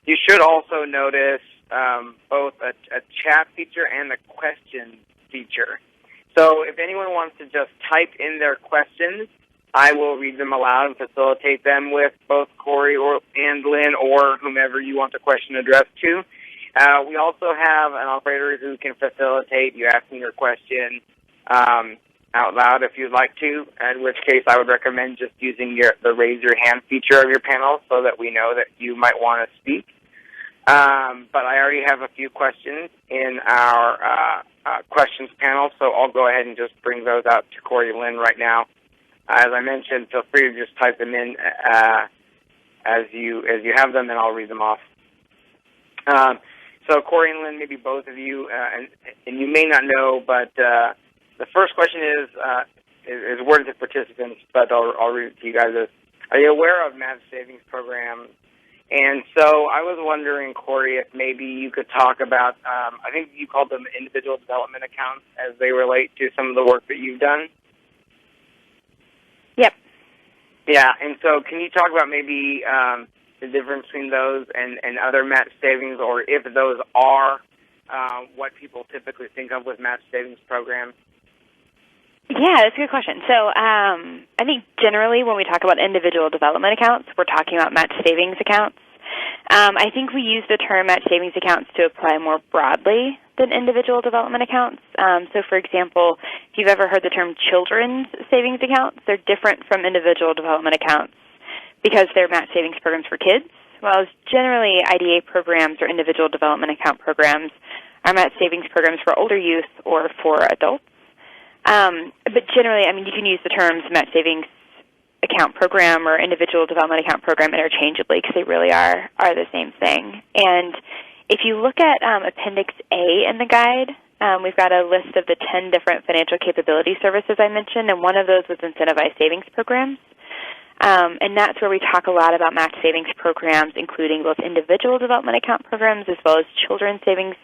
you should also notice both a chat feature and a question feature. So if anyone wants to just type in their questions, I will read them aloud and facilitate them with both Kori and Lynn, or whomever you want the question addressed to. We also have an operator who can facilitate you asking your question out loud if you'd like to, in which case I would recommend just using the raise your hand feature of your panel so that we know that you might want to speak. But I already have a few questions in our questions panel, so I'll go ahead and just bring those out to Kori and Lynn right now. As I mentioned, feel free to just type them in as you have them, and I'll read them off. So Kori and Lynn, maybe both of you, and you may not know, but the first question is worded to participants, but I'll read it to you guys. Are you aware of match savings programs? And so I was wondering, Kori, if maybe you could talk about, I think you called them individual development accounts as they relate to some of the work that you've done. Yep. Yeah, and so can you talk about maybe the difference between those and other match savings, or if those are what people typically think of with match savings programs? Yeah, that's a good question. So I think generally when we talk about individual development accounts, we're talking about match savings accounts. I think we use the term match savings accounts to apply more broadly than individual development accounts. So, for example, if you've ever heard the term children's savings accounts, they're different from individual development accounts because they're match savings programs for kids, whereas generally IDA programs or individual development account programs are match savings programs for older youth or for adults. But generally, I mean, you can use the terms match savings account program or individual development account program interchangeably because they really are the same thing. And if you look at Appendix A in the guide, we've got a list of the 10 different financial capability services I mentioned, and one of those was incentivized savings programs. And that's where we talk a lot about match savings programs, including both individual development account programs as well as children's savings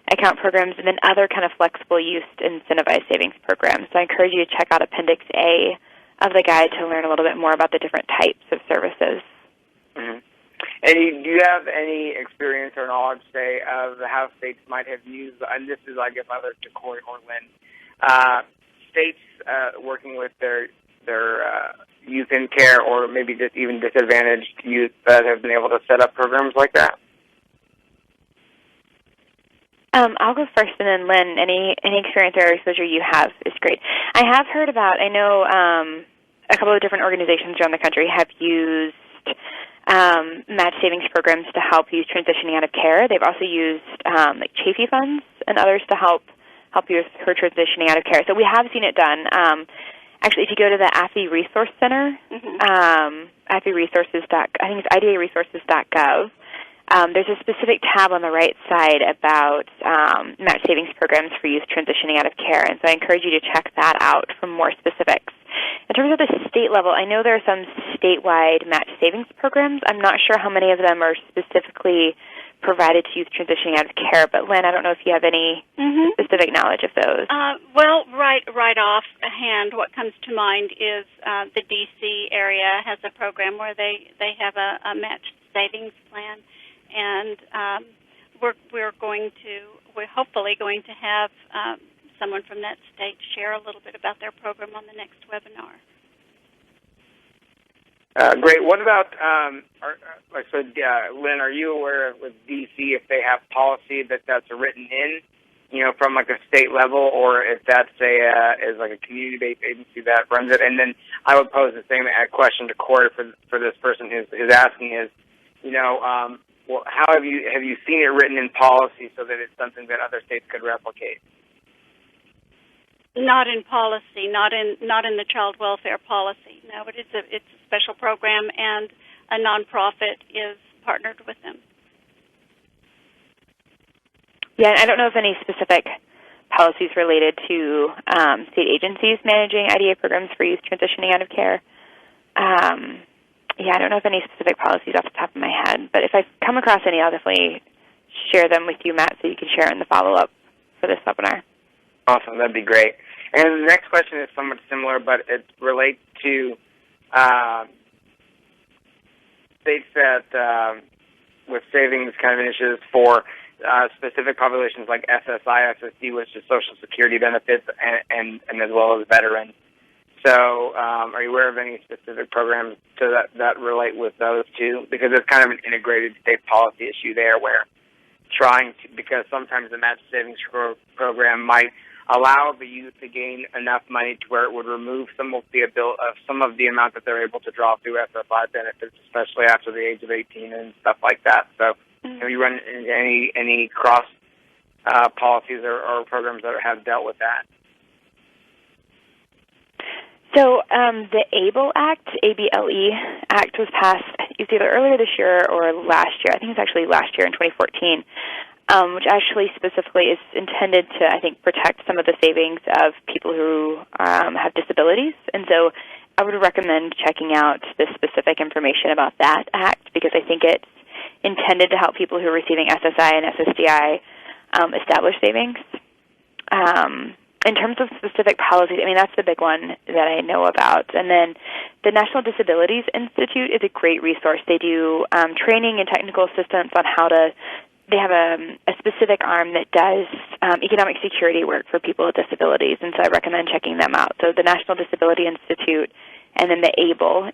account programs, and then other kind of flexible use incentivized savings programs. So I encourage you to check out Appendix A of the guide to learn a little bit more about the different types of services. Mm-hmm. And do you have any experience or knowledge, say, of how states might have used, and this is, I guess, either to Kori or Lynn, states working with their youth in care, or maybe just even disadvantaged youth that have been able to set up programs like that? I'll go first, and then Lynn, any experience or exposure you have is great. I have heard about, I know a couple of different organizations around the country have used match savings programs to help youth transitioning out of care. They've also used like Chasey funds and others to help youth who are transitioning out of care. So we have seen it done. Actually, if you go to the AFI Resource Center, AFI Resources, I think it's idaresources.gov, there's a specific tab on the right side about match savings programs for youth transitioning out of care, and so I encourage you to check that out for more specifics. In terms of the state level, I know there are some statewide match savings programs. I'm not sure how many of them are specifically provided to youth transitioning out of care. But Lynne, I don't know if you have any specific knowledge of those. Well, right off hand, what comes to mind is the D.C. area has a program where they have a matched savings plan, and we're hopefully going to have someone from that state share a little bit about their program on the next webinar. Great. What about, Lynne, are you aware with D.C. if they have policy that's written in, from like a state level, or if that's is like a community-based agency that runs it? And then I would pose the same question to Kori for this person who's asking is, well, how have you seen it written in policy so that it's something that other states could replicate? Not in policy, not in the child welfare policy. No, it's a special program, and a nonprofit is partnered with them. Yeah, I don't know if any specific policies related to state agencies managing IDA programs for youth transitioning out of care. I don't know if any specific policies off the top of my head, but if I come across any, I'll definitely share them with you, Matt, so you can share it in the follow-up for this webinar. Awesome, that'd be great. And the next question is somewhat similar, but it relates to states that with savings kind of initiatives for specific populations like SSI, SSD, which is Social Security benefits, and as well as veterans. So are you aware of any specific programs that relate with those two? Because it's kind of an integrated state policy issue there where because sometimes the match savings program might allow the youth to gain enough money to where it would remove some of the amount that they're able to draw through SSI benefits, especially after the age of 18 and stuff like that. So have you run into any cross policies or programs that have dealt with that? So the ABLE Act, ABLE Act, was passed either earlier this year or last year. I think it's actually last year in 2014. Which actually specifically is intended to, I think, protect some of the savings of people who have disabilities. And so I would recommend checking out the specific information about that act because I think it's intended to help people who are receiving SSI and SSDI establish savings. In terms of specific policies, that's the big one that I know about. And then the National Disabilities Institute is a great resource. They do training and technical assistance on how to They have a specific arm that does economic security work for people with disabilities, and so I recommend checking them out. So the National Disability Institute and then the ABLE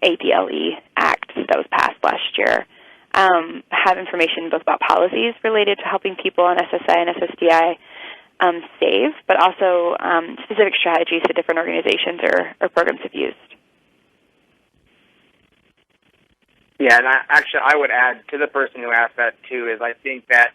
Act that was passed last year have information both about policies related to helping people on SSI and SSDI save, but also specific strategies that different organizations or programs have used. Yeah, and I would add to the person who asked that, too, is I think that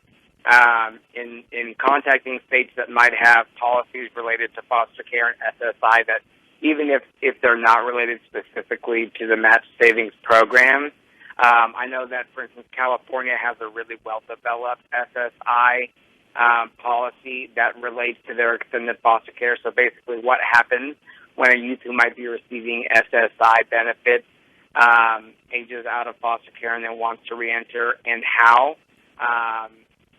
in contacting states that might have policies related to foster care and SSI, that even if they're not related specifically to the match savings program, I know that, for instance, California has a really well-developed SSI policy that relates to their extended foster care. So basically what happens when a youth who might be receiving SSI benefits ages out of foster care and then wants to reenter, and how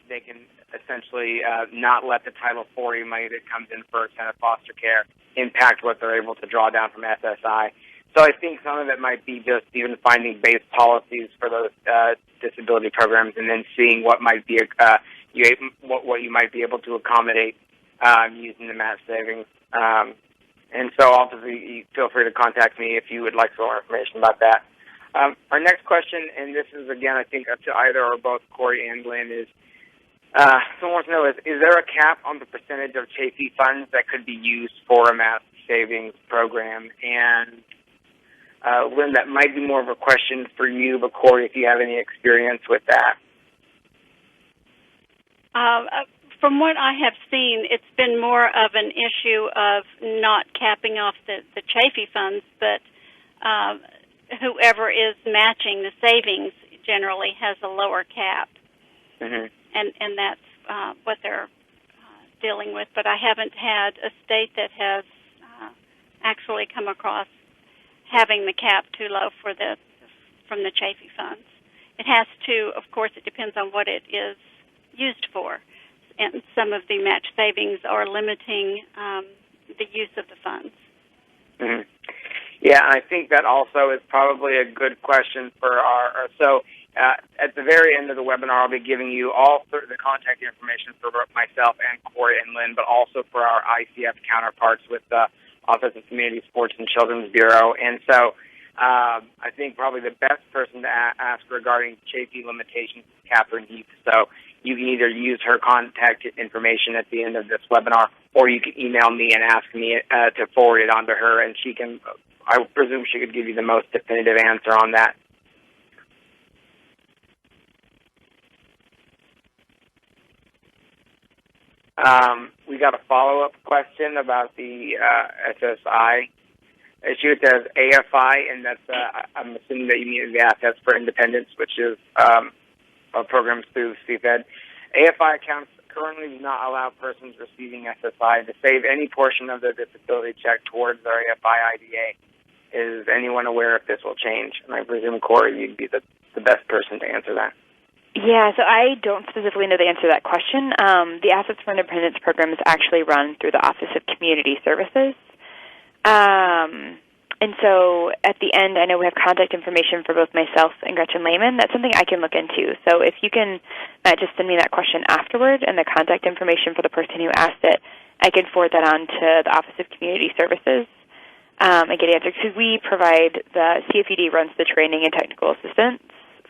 they can essentially not let the Title 40 money that comes in for extended foster care impact what they're able to draw down from SSI. So I think some of it might be just even finding base policies for those disability programs and then seeing what might be what you might be able to accommodate using the match savings. And so obviously feel free to contact me if you would like some more information about that. Our next question, and this is again I think up to either or both Kori and Lynne, is someone wants to know, is there a cap on the percentage of Chasey funds that could be used for a match savings program? And Lynne, that might be more of a question for you, but Kori, if you have any experience with that. From what I have seen, it's been more of an issue of not capping off the Chafee funds, but whoever is matching the savings generally has a lower cap. Mm-hmm. And that's what they're dealing with. But I haven't had a state that has actually come across having the cap too low from the Chafee funds. it has to, of course, it depends on what it is used for. And some of the match savings are limiting the use of the funds. Mm-hmm. Yeah, I think that also is probably a good question for at the very end of the webinar, I'll be giving you all the contact information for myself and Kori and Lynne, but also for our ICF counterparts with the Office of Community Sports and Children's Bureau. And so I think probably the best person to ask regarding Chasey limitations is Catherine Heath. So you can either use her contact information at the end of this webinar, or you can email me and ask me to forward it on to her, and she can, I presume she could give you the most definitive answer on that. We got a follow-up question about the SSI. She says AFI, and that's I'm assuming that you mean the Assets for Independence, which is programs through CFED. AFI accounts currently do not allow persons receiving SSI to save any portion of their disability check towards their AFI IDA. Is anyone aware if this will change? And I presume, Kori, you'd be the best person to answer that. Yeah, so I don't specifically know the answer to that question. The Assets for Independence program is actually run through the Office of Community Services. And so at the end, I know we have contact information for both myself and Gretchen Lehman. That's something I can look into. So if you can just send me that question afterward and the contact information for the person who asked it, I can forward that on to the Office of Community Services and get answers. Because we provide, the CFED runs the training and technical assistance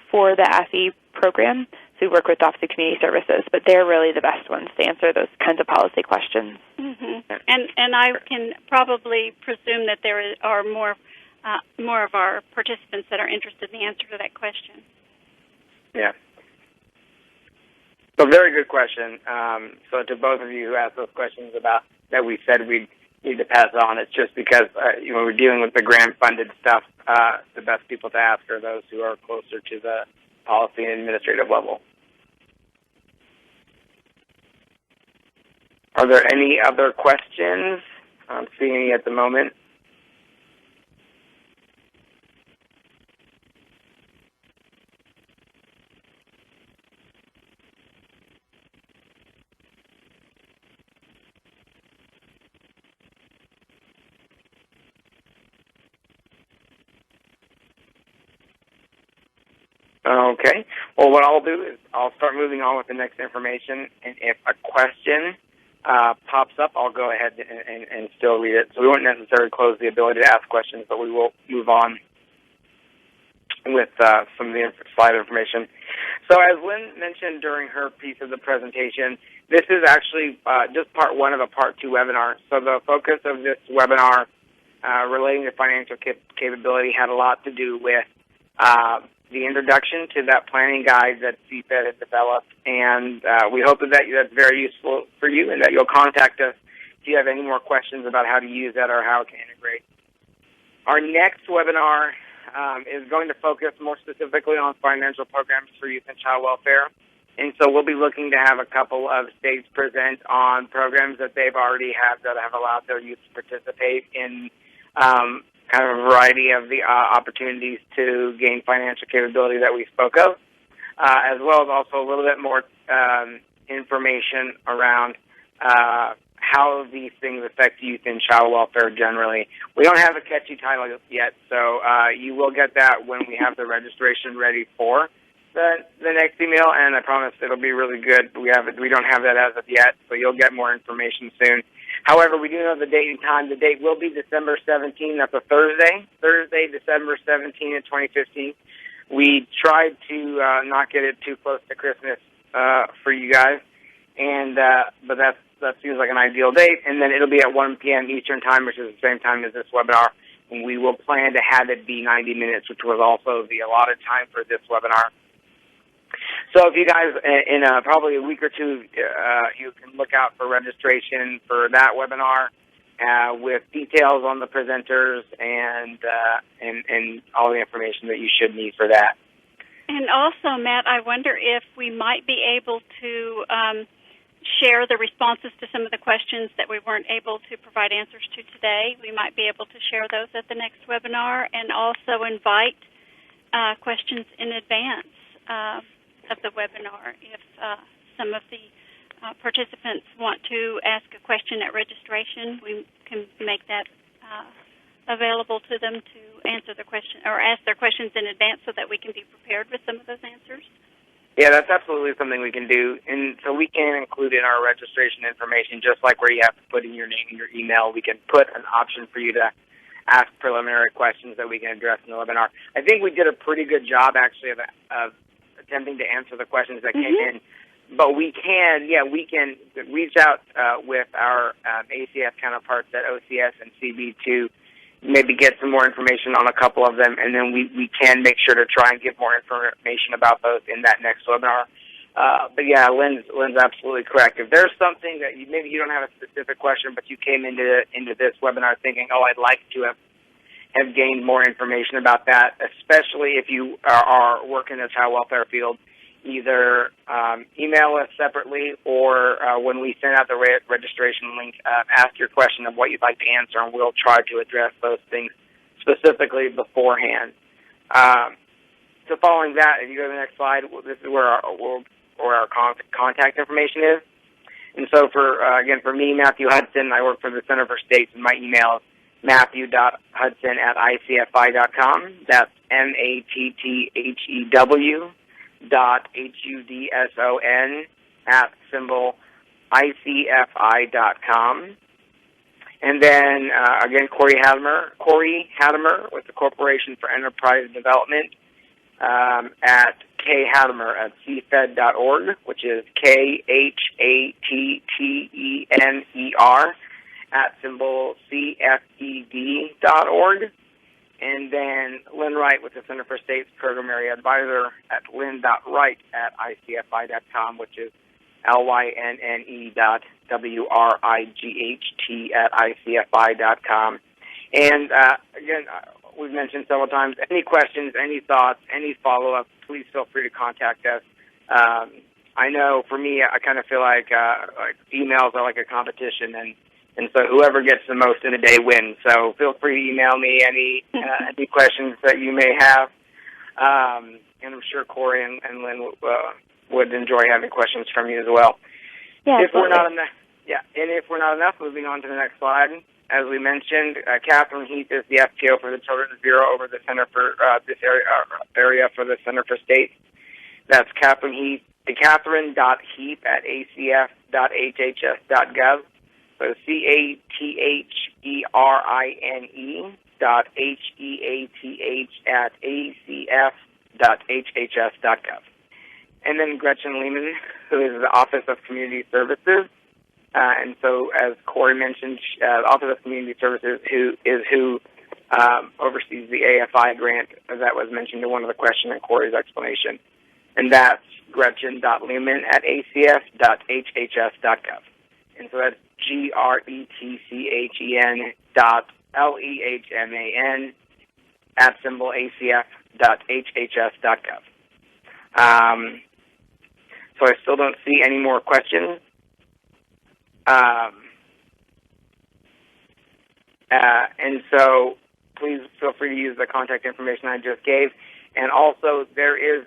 for the AFI program. So we work with the Office of Community Services, but they're really the best ones to answer those kinds of policy questions. Mm-hmm. And I can probably presume that there are more of our participants that are interested in the answer to that question. Yeah. So very good question. So to both of you who asked those questions about that we said we'd need to pass on, it's just because when we're dealing with the grant-funded stuff, the best people to ask are those who are closer to the policy and administrative level. Are there any other questions? I'm seeing any at the moment. Okay. Well, what I'll do is I'll start moving on with the next information, and if a question pops up, I'll go ahead and still read it. So we won't necessarily close the ability to ask questions, but we will move on with some of the slide information. So as Lynne mentioned during her piece of the presentation, this is actually just part one of a part two webinar. So the focus of this webinar relating to financial capability had a lot to do with the introduction to that planning guide that CFED had developed, and we hope that that's very useful for you and that you'll contact us if you have any more questions about how to use that or how it can integrate. Our next webinar is going to focus more specifically on financial programs for youth and child welfare, and so we'll be looking to have a couple of states present on programs that they've already have that have allowed their youth to participate in kind of a variety of the opportunities to gain financial capability that we spoke of, as well as also a little bit more information around how these things affect youth and child welfare generally. We don't have a catchy title yet, so you will get that when we have the registration ready for the next email, and I promise it'll be really good. We don't have that as of yet, so you'll get more information soon. However, we do know the date and time. The date will be December 17th. That's a Thursday, December 17th, 2015. We tried to not get it too close to Christmas for you guys, and but that seems like an ideal date. And then it'll be at 1 p.m. Eastern Time, which is the same time as this webinar. And we will plan to have it be 90 minutes, which was also the allotted time for this webinar. So if you guys, in probably a week or two, you can look out for registration for that webinar with details on the presenters and all the information that you should need for that. And also, Matt, I wonder if we might be able to share the responses to some of the questions that we weren't able to provide answers to today. We might be able to share those at the next webinar and also invite questions in advance. of the webinar. If some of the participants want to ask a question at registration, we can make that available to them to answer the question or ask their questions in advance so that we can be prepared with some of those answers. Yeah, that's absolutely something we can do. And so we can include in our registration information, just like where you have to put in your name and your email, we can put an option for you to ask preliminary questions that we can address in the webinar. I think we did a pretty good job, actually, of attempting to answer the questions that came in. But we can reach out with our ACF counterparts at OCS and CB to maybe get some more information on a couple of them, and then we can make sure to try and give more information about those in that next webinar. But yeah, Lynn's absolutely correct. If there's something that maybe you don't have a specific question, but you came into this webinar thinking, oh, I'd like to have gained more information about that, especially if you are working in the child welfare field, either email us separately or when we send out the registration link, ask your question of what you'd like to answer, and we'll try to address those things specifically beforehand. So following that, if you go to the next slide, this is where our contact information is. And so again, for me, Matthew Hudson, I work for the Center for States, and my email is matthew.hudson@icfi.com. That's MATTHUDSON@icfi.com. And then, again, Kori Hattemer with the Corporation for Enterprise Development at khattemer@cfed.org, which is KHATTENER @CFED.org. And then Lynne Wright with the Center for States Program Area Advisor at lynne.wright@icfi.com, which is LYNNE.WRIGHT@icfi.com. And again, we've mentioned several times, any questions, any thoughts, any follow-up, please feel free to contact us. I know for me, I kind of feel like emails are like a competition, and so whoever gets the most in a day wins. So feel free to email me any questions that you may have. And I'm sure Kori and Lynn would enjoy having questions from you as well. Yeah, if we're not enough, moving on to the next slide. As we mentioned, Catherine Heath is the FTO for the Children's Bureau over the Center for this area for the Center for States. That's Catherine Heath, Catherine.Heath@acf.hhs.gov. So CATHEREATH@acf.hhs.gov. And then Gretchen Lehman, who is the Office of Community Services. And so, as Kori mentioned, the Office of Community Services who oversees the AFI grant that was mentioned in one of the questions in Kori's explanation. And that's Gretchen.Lehman@acf.hhs.gov. And so that's GRETCHEN.LEHMAN@ACF.hhs.gov. So I still don't see any more questions. And so please feel free to use the contact information I just gave. And also there is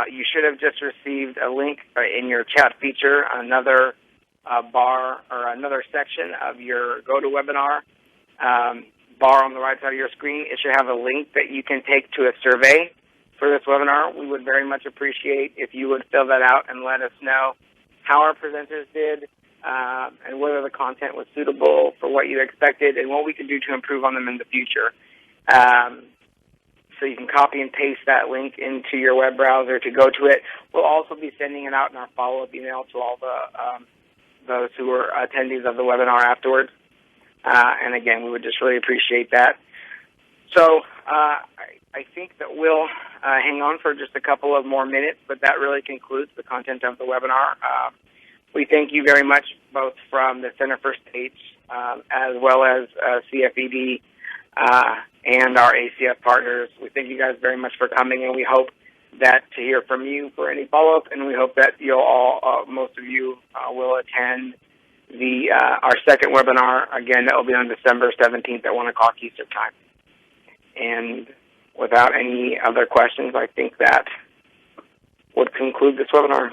you should have just received a link in your chat feature, another bar or another section of your GoToWebinar bar on the right side of your screen. It should have a link that you can take to a survey for this webinar. We would very much appreciate if you would fill that out and let us know how our presenters did and whether the content was suitable for what you expected and what we could do to improve on them in the future. So you can copy and paste that link into your web browser to go to it. We'll also be sending it out in our follow-up email to all those who were attendees of the webinar afterwards. And again, we would just really appreciate that. So I think that we'll hang on for just a couple of more minutes, but that really concludes the content of the webinar. We thank you very much, both from the Center for States as well as CFED and our ACF partners. We thank you guys very much for coming, and we hope that to hear from you for any follow-up, and we hope that you'll all, most of you, will attend our second webinar. Again, that will be on December 17th at 1 o'clock Eastern Time. And without any other questions, I think that would conclude this webinar.